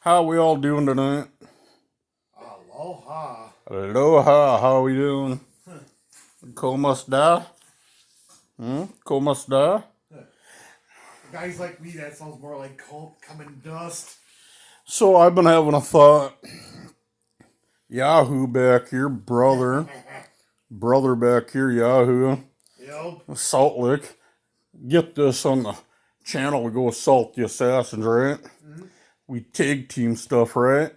How we all doing tonight? Aloha. Aloha, how we doing? ¿Cómo está? ¿Cómo está? Guys like me, that sounds more like cult coming dust. So I've been having a thought. Yahoo back here, brother back here, Yahoo, Yep. Salt Lick. Get this on the channel, we go assault the assassins, right? Mm-hmm. We tag team stuff, right?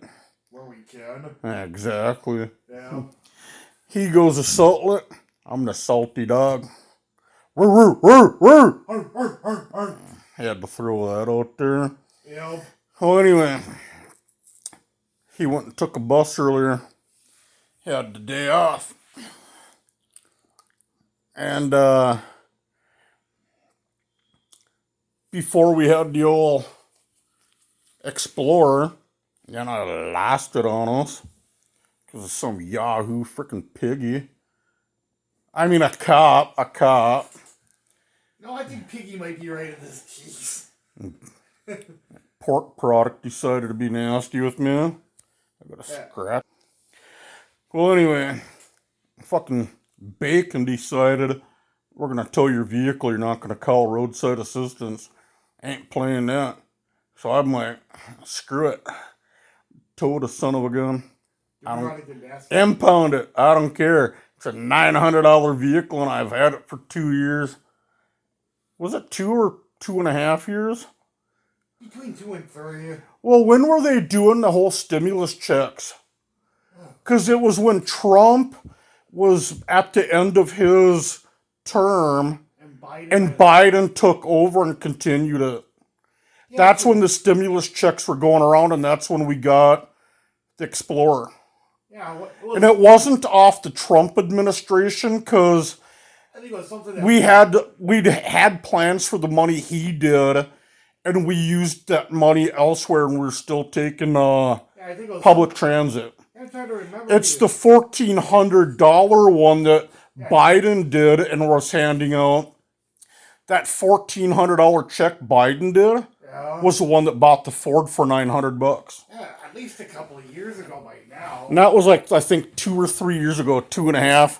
Where we can. Exactly. Yeah. He goes assault Lick, I'm the salty dog. Woo, woo, woo, woo. Arr, arr, arr, arr. Had to throw that out there. Yep. Well, anyway, he went and took a bus earlier. He had the day off. And before we had the old Explorer, then I lost it on us because of some Yahoo freaking piggy. I mean, a cop. No, I think Piggy might be right in this case. Pork product decided to be nasty with me. I got a scratch. Well, anyway, fucking Bacon decided we're gonna tow your vehicle. You're not gonna call roadside assistance. Ain't playing that. So I'm like, screw it. Tow the son of a gun. I don't impound it. I don't care. It's a $900 vehicle and I've had it for 2 years. Was it 2.5 years? Between 2 and 3. Well, when were they doing the whole stimulus checks? Because it was when Trump was at the end of his term and Biden took over and continued it. Yeah, that's when the stimulus checks were going around, and that's when we got the Explorer. Yeah, and it wasn't off the Trump administration because we'd had plans for the money he did, and we used that money elsewhere, and we're still taking public transit. I'm trying to remember. It's the $1,400 one that Biden did and was handing out. That $1,400 check Biden did was the one that bought the Ford for $900. Yeah, at least a couple of years ago by now. And that was like, I think 2 or 3 years ago, 2.5.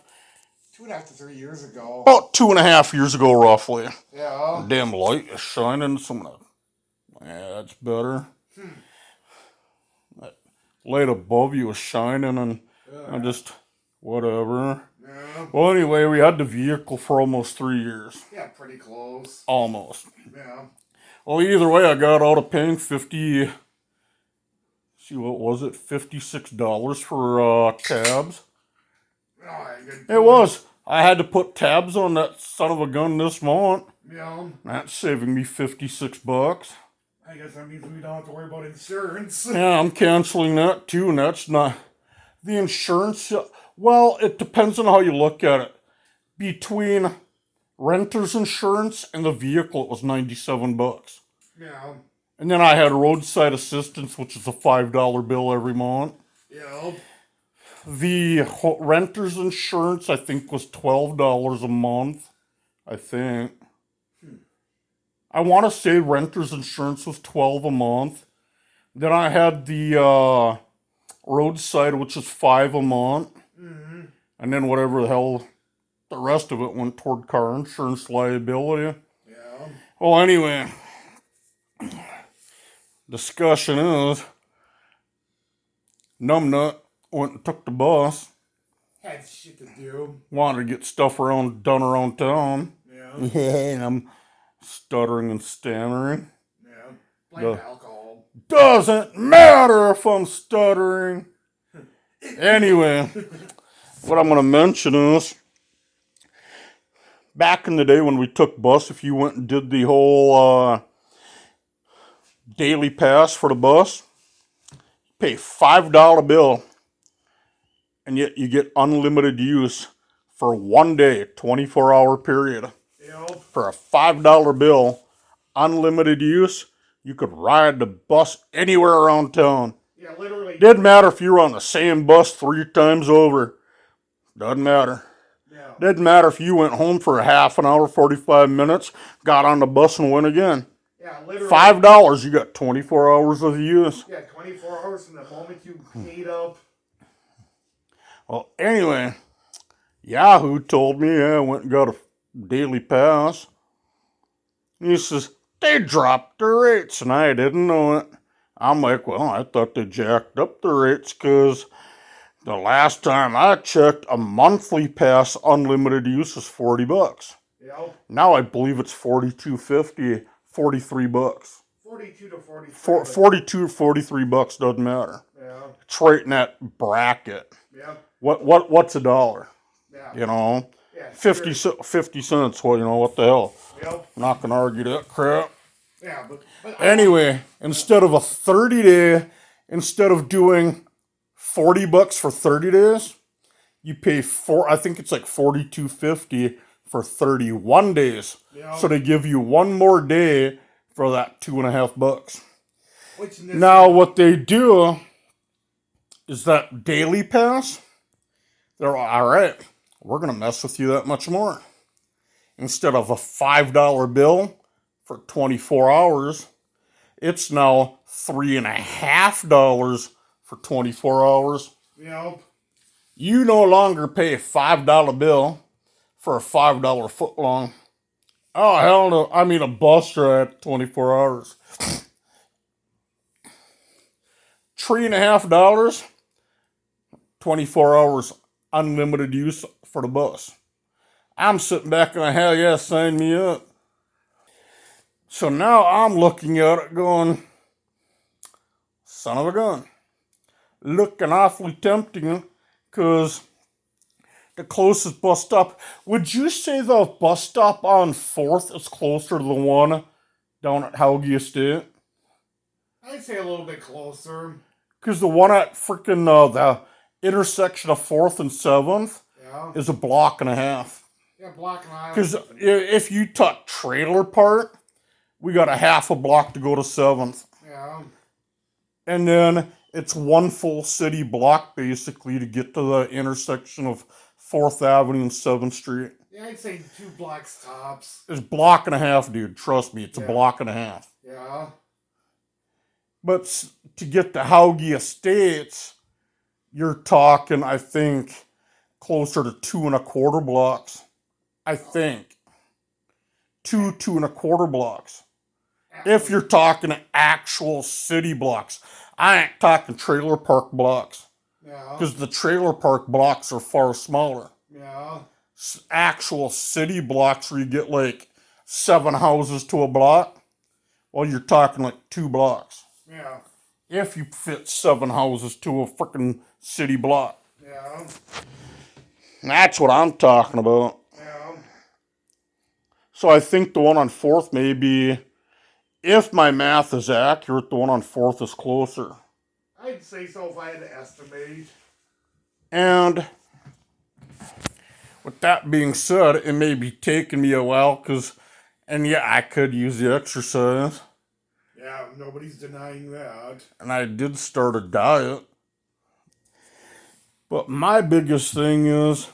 2.5 to 3 years ago. About 2.5 years ago, roughly. Yeah. Damn light is shining. Yeah, that's better. That light above you is shining, and I just, whatever. Yeah. Well, anyway, we had the vehicle for almost 3 years. Yeah, pretty close. Almost. Yeah. Well, either way, I got out of paying $56 for tabs. Oh, it was. I had to put tabs on that son of a gun this month. Yeah. That's saving me $56. I guess that means we don't have to worry about insurance. Yeah, I'm canceling that too, and that's not the insurance. Well, it depends on how you look at it. Between renter's insurance and the vehicle, it was $97. Yeah. And then I had roadside assistance, which is a $5 bill every month. Yeah. The renter's insurance, I think, was $12 a month. I think. I want to say renter's insurance was $12 a month. Then I had the roadside, which is $5 a month. Mm-hmm. And then whatever the hell, the rest of it went toward car insurance liability. Yeah. Well, anyway, discussion is, Numbnut went and took the bus. Had shit to do. Wanted to get stuff done around town. Yeah. And I'm stuttering and stammering. Yeah. Blame alcohol. Doesn't matter if I'm stuttering. Anyway, what I'm going to mention is, back in the day when we took bus, if you went and did the whole daily pass for the bus, pay $5 bill, and yet you get unlimited use for 1 day, 24-hour period. Yep. For a $5 bill, unlimited use, you could ride the bus anywhere around town. Yeah, literally. Didn't matter if you were on the same bus 3 times over. Doesn't matter. Yeah. Didn't matter if you went home for a half an hour, 45 minutes, got on the bus and went again. Yeah, literally. $5, you got 24 hours of use. Yeah, 24 hours from the moment you paid up. Well, anyway, Yahoo told me I went and got a daily pass. He says, they dropped their rates, and I didn't know it. I'm like, well, I thought they jacked up the rates because the last time I checked, a monthly pass unlimited use is $40. Yep. Now I believe it's $42.50, $43. 42 to 43. 42 or $43 doesn't matter. Yeah. It's right in that bracket. Yep. What's a dollar? Yeah. You know, Yeah, 50 cents. Well, you know what the hell? Yep. I'm not gonna argue that crap. Yeah, but Anyway, instead of a 30-day, instead of doing $40 for 30 days, you pay I think it's like $42.50 for 31 days. Yep. So they give you one more day for that $2.50. Which in this Now what they do is that daily pass, they're all right, we're gonna mess with you that much more. Instead of a $5 bill for 24 hours, it's now $3.50 for 24 hours. Yep. You no longer pay a $5 bill for a $5 foot long. Oh, hell no. I mean, a bus ride 24 hours. $3.50, 24 hours unlimited use for the bus. I'm sitting back going, hell yeah, sign me up. So now I'm looking at it going, son of a gun. Looking awfully tempting because the closest bus stop, would you say the bus stop on 4th is closer to the one down at Helge Estate? I'd say a little bit closer. Because the one at freaking the intersection of 4th and 7th is a block and a half. Yeah, block and a half. Because if you took Trailer Park, we got a half a block to go to 7th. Yeah. And then it's one full city block basically to get to the intersection of 4th Avenue and 7th Street. Yeah, I'd say 2 block stops. It's a block and a half, dude. Trust me, it's a block and a half. Yeah. But to get to Helge Estates, you're talking, I think, closer to 2.25 blocks. I think. 2.25 blocks. If you're talking actual city blocks. I ain't talking trailer park blocks. Yeah. Because the trailer park blocks are far smaller. Yeah. Actual city blocks where you get like 7 houses to a block. Well, you're talking like 2 blocks. Yeah. If you fit 7 houses to a freaking city block. Yeah. That's what I'm talking about. Yeah. So I think the one on 4th may be, if my math is accurate, the one on 4th is closer. I'd say so if I had to estimate. And with that being said, it may be taking me a while and yeah, I could use the exercise. Yeah, nobody's denying that. And I did start a diet. But my biggest thing is,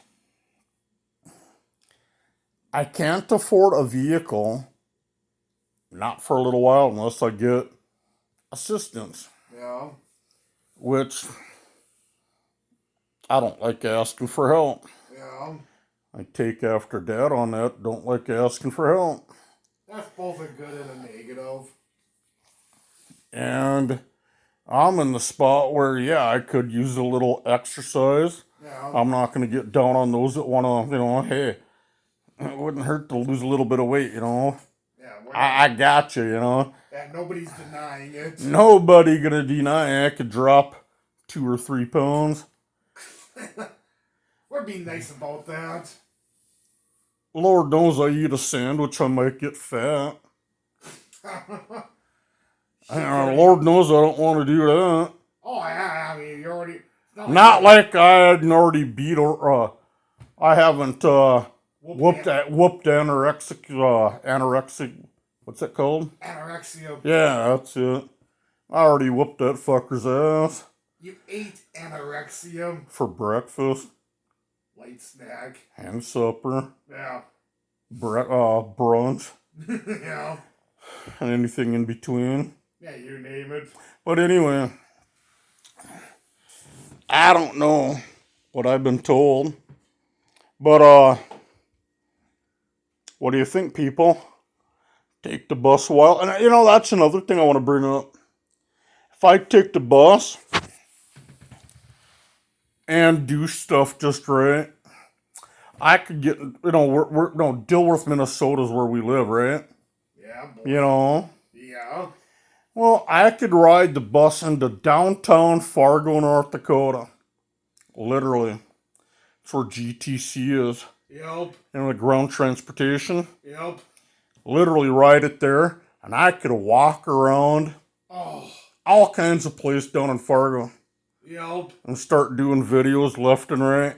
I can't afford a vehicle, not for a little while, unless I get assistance. Yeah. Which, I don't like asking for help. Yeah. I take after Dad on that, don't like asking for help. That's both a good and a negative. And I'm in the spot where, yeah, I could use a little exercise. Yeah. I'm not going to get down on those that want to, hey, it wouldn't hurt to lose a little bit of weight, Yeah. I got you, Yeah, nobody's denying it. Nobody going to deny I could drop 2 or 3 pounds. We're being nice about that. Lord knows I eat a sandwich, I might get fat. Lord knows I don't want to do that. Oh, yeah, I mean, you already... Not like I hadn't already beat or, I haven't, whooped anorexic, what's that called? Anorexia. Yeah, that's it. I already whooped that fucker's ass. You ate anorexia. For breakfast. Light snack. And supper. Yeah. Brunch. Yeah. and anything in between. Yeah, you name it. But anyway, I don't know what I've been told. But, what do you think, people? Take the bus a while. And, that's another thing I want to bring up. If I take the bus and do stuff just right, I could get, Dilworth, Minnesota is where we live, right? Yeah, boy. Yeah. Well, I could ride the bus into downtown Fargo, North Dakota. Literally. That's where GTC is. Yep. The ground transportation. Yep. Literally ride it there, and I could walk around all kinds of places down in Fargo. Yep. And start doing videos left and right.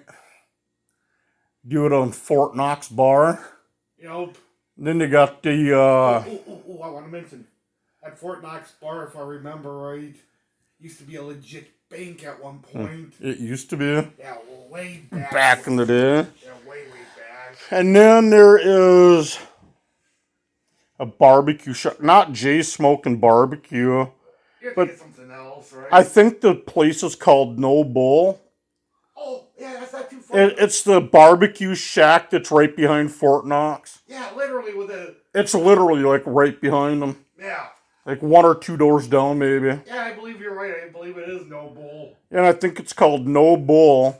Do it on Fort Knox Bar. Yep. And then they got the, I want to mention, at Fort Knox Bar, if I remember right, used to be a legit bank at one point. It used to be. Yeah, way back. Back in the day. Yeah, way back. And then there is a barbecue shop. Not Jay's Smoking Barbecue. You're but thinking something else, right? I think the place is called No Bull. Oh, yeah, that's not too far. It's the barbecue shack that's right behind Fort Knox. Yeah, literally with a... It's literally like right behind them. Yeah. Like 1 or 2 doors down, maybe. Yeah, I believe you're right. I believe it is No Bull. And I think it's called No Bull,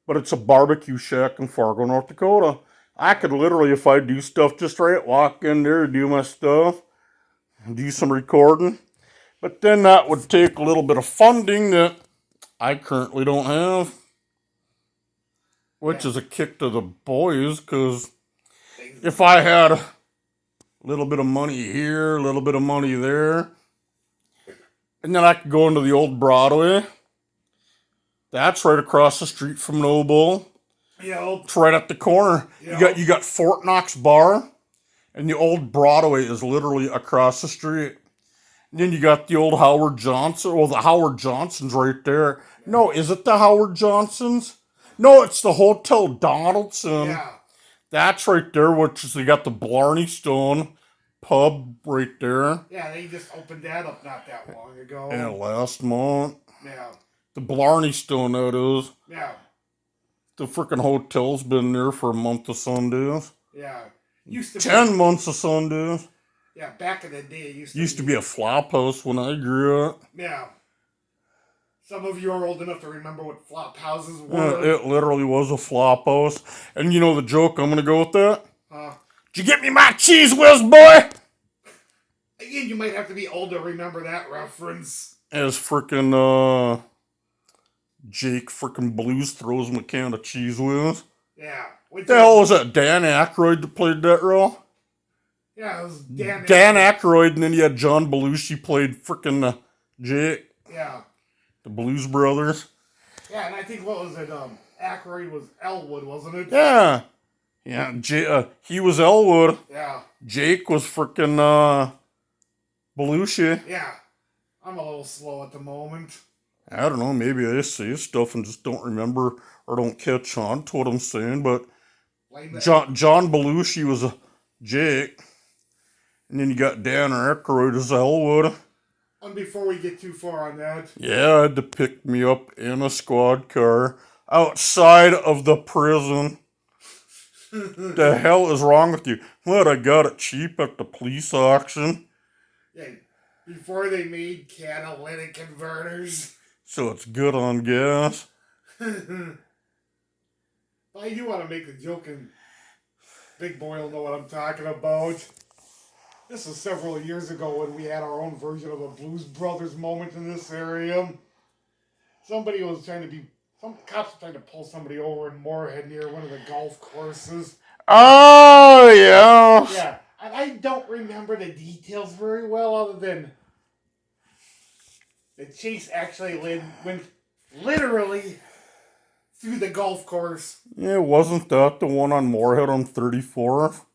but it's a barbecue shack in Fargo, North Dakota. I could literally, if I do stuff just right, walk in there, do my stuff, do some recording. But then that would take a little bit of funding that I currently don't have. Which is a kick to the boys, because if I had a little bit of money here, a little bit of money there, and then I could go into the old Broadway. That's right across the street from Noble. Yep. It's right at the corner. Yep. You got Fort Knox Bar, and the old Broadway is literally across the street. And then you got the old Howard Johnson. Well, the Howard Johnson's right there. No, is it the Howard Johnsons? No, it's the Hotel Donaldson. Yeah. That's right there, which is, they got the Blarney Stone pub right there. Yeah, they just opened that up not that long ago. Yeah, last month. Yeah. The Blarney Stone, that is. Yeah. The freaking hotel's been there for a month of Sundays. Yeah. Used to 10 months of Sundays. Yeah, back in the day, it used to be a flop house when I grew up. Yeah. Some of you are old enough to remember what flop houses were. It literally was a flop house. And you know the joke, I'm going to go with that? Did you get me my cheese whiz, boy? Again, you might have to be old to remember that reference. As freaking, Jake freaking Blues throws him a can of cheese whiz. Yeah. What the hell was that? Dan Aykroyd that played that role? Yeah, it was Dan Aykroyd, and then you had John Belushi played freaking Jake. Yeah. The Blues Brothers. Yeah, and I think, what was it, Aykroyd was Elwood, wasn't it? Yeah. Yeah, he was Elwood. Yeah. Jake was freaking, Belushi. Yeah. I'm a little slow at the moment. I don't know, maybe I say stuff and just don't remember or don't catch on to what I'm saying, but John Belushi was a Jake. And then you got Dan Aykroyd as Elwood. And before we get too far on that... Yeah, I had to pick me up in a squad car outside of the prison. The hell is wrong with you? What, I got it cheap at the police auction? Yeah, before they made catalytic converters. So it's good on gas. But I do want to make the joke, and Big Boy will know what I'm talking about. This was several years ago when we had our own version of a Blues Brothers moment in this area. Some cops were trying to pull somebody over in Moorhead near one of the golf courses. Oh, yeah. Yeah, and I don't remember the details very well, other than the chase actually went literally through the golf course. Yeah, wasn't that the one on Moorhead on 34th?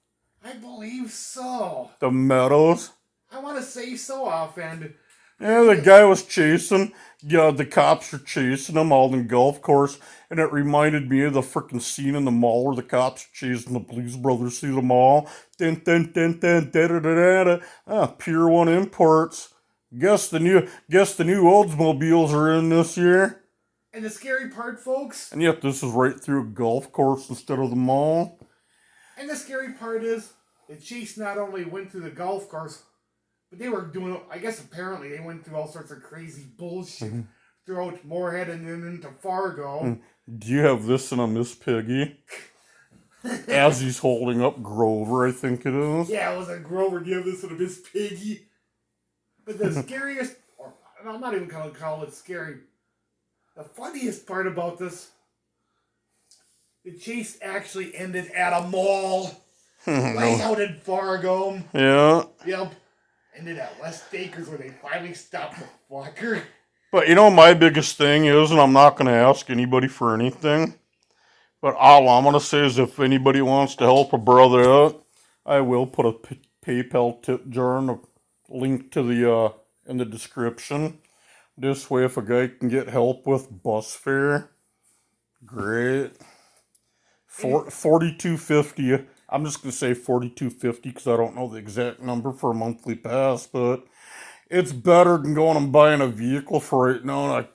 I believe so. The Meadows? I want to say so offhand, Yeah, the guy was chasing. Yeah, the cops were chasing him all in the golf course, and it reminded me of the freaking scene in the mall where the cops are chasing the Blues Brothers through the mall. Dun dun dun dun da da da da da. Ah, Pier One Imports. Guess the new Oldsmobiles are in this year. And the scary part, folks. And yet this is right through a golf course instead of the mall. And the scary part is, the chase not only went through the golf course, but they were doing, I guess apparently they went through all sorts of crazy bullshit throughout Moorhead and then into Fargo. Do you have this in a Miss Piggy? As he's holding up Grover, I think it is. Yeah, it was a Grover. Do you have this in a Miss Piggy? But the scariest, or I'm not even going to call it scary, the funniest part about this, the chase actually ended at a mall. Right out in Fargo. Yeah. Yep. Ended at West Acres where they finally stopped the fucker. But you know, my biggest thing is, and I'm not going to ask anybody for anything, but all I'm going to say is if anybody wants to help a brother out, I will put a PayPal tip jar and a link to the in the description. This way, if a guy can get help with bus fare, great. $42.50. I'm just gonna say $42.50 because I don't know the exact number for a monthly pass, but it's better than going and buying a vehicle for right now. And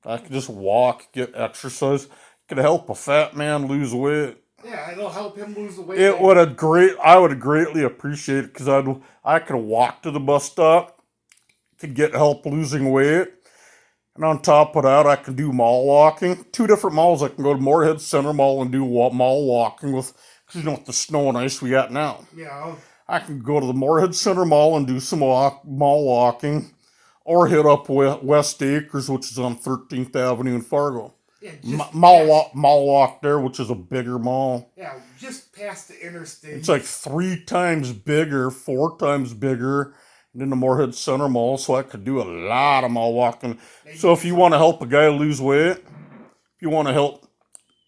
I could just walk, get exercise. It could help a fat man lose weight. Yeah, it'll help him lose the weight. I would greatly appreciate it because I could walk to the bus stop, could get help losing weight. And on top of that, I can do mall walking. 2 different malls. I can go to Moorhead Center Mall and do mall walking with the snow and ice we got now. Yeah. I can go to the Moorhead Center Mall and do some mall walking, or hit up West Acres, which is on 13th Avenue in Fargo. Yeah, mall walk there, which is a bigger mall. Yeah, just past the interstate. It's like 3 times bigger, 4 times bigger than the Moorhead Center Mall, so I could do a lot of mall walking. So if you want to help a guy lose weight, if you want to help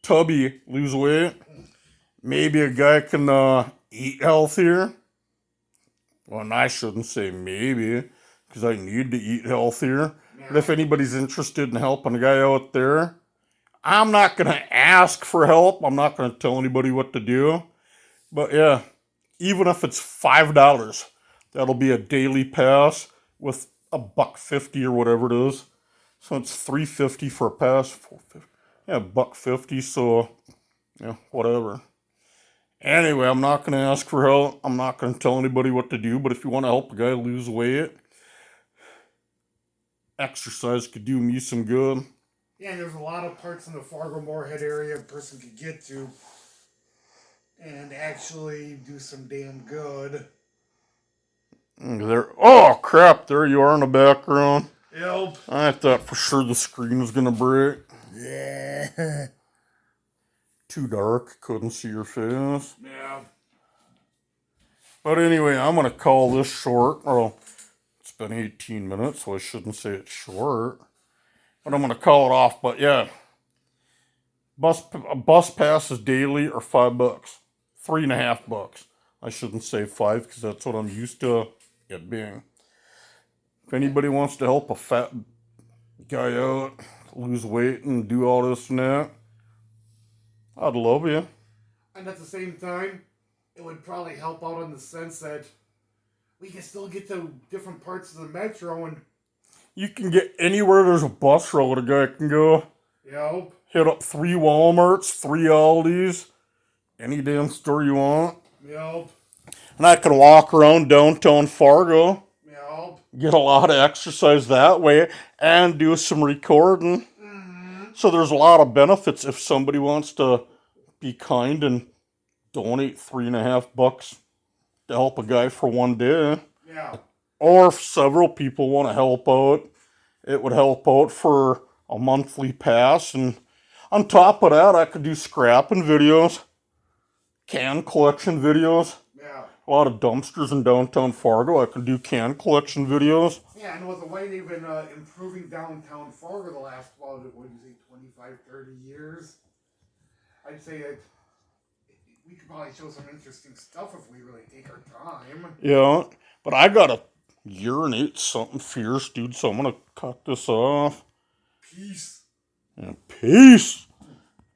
Tubby lose weight, maybe a guy can eat healthier. Well, and I shouldn't say maybe, because I need to eat healthier. Yeah. But if anybody's interested in helping a guy out there, I'm not going to ask for help. I'm not going to tell anybody what to do. But yeah, even if it's $5, that'll be a daily pass with $1.50 or whatever it is. So it's $3.50 for a pass. $4.50. Yeah, $1.50. So yeah, whatever. Anyway, I'm not going to ask for help. I'm not going to tell anybody what to do. But if you want to help a guy lose weight, exercise could do me some good. Yeah, there's a lot of parts in the Fargo Moorhead area a person could get to and actually do some damn good. Oh crap! There you are in the background. Yep. I thought for sure the screen was gonna break. Yeah. Too dark, couldn't see your face. Yeah. But anyway, I'm gonna call this short. Well, it's been 18 minutes, so I shouldn't say it's short. But I'm gonna call it off. But yeah, bus passes daily are $5, $3.50. I shouldn't say 5 because that's what I'm used to it being. If anybody wants to help a fat guy out, lose weight and do all this and that, I'd love you. And at the same time, it would probably help out in the sense that we can still get to different parts of the metro and you can get anywhere there's a bus route a guy can go. Yep. Hit up 3 Walmarts, 3 Aldis, any damn store you want. Yep. And I can walk around downtown Fargo. Yep. Get a lot of exercise that way and do some recording. Mm-hmm. So there's a lot of benefits if somebody wants to be kind and donate $3.50 to help a guy for one day. Yeah. Or if several people want to help out, it would help out for a monthly pass. And on top of that, I could do scrapping videos, can collection videos. Yeah. A lot of dumpsters in downtown Fargo. I can do can collection videos. Yeah, and with the way they've been improving downtown Fargo the last, what would you say, 25, 30 years, I'd say that we could probably show some interesting stuff if we really take our time. Yeah, but I got a urinate something fierce, dude. So I'm gonna cut this off. Peace. And peace.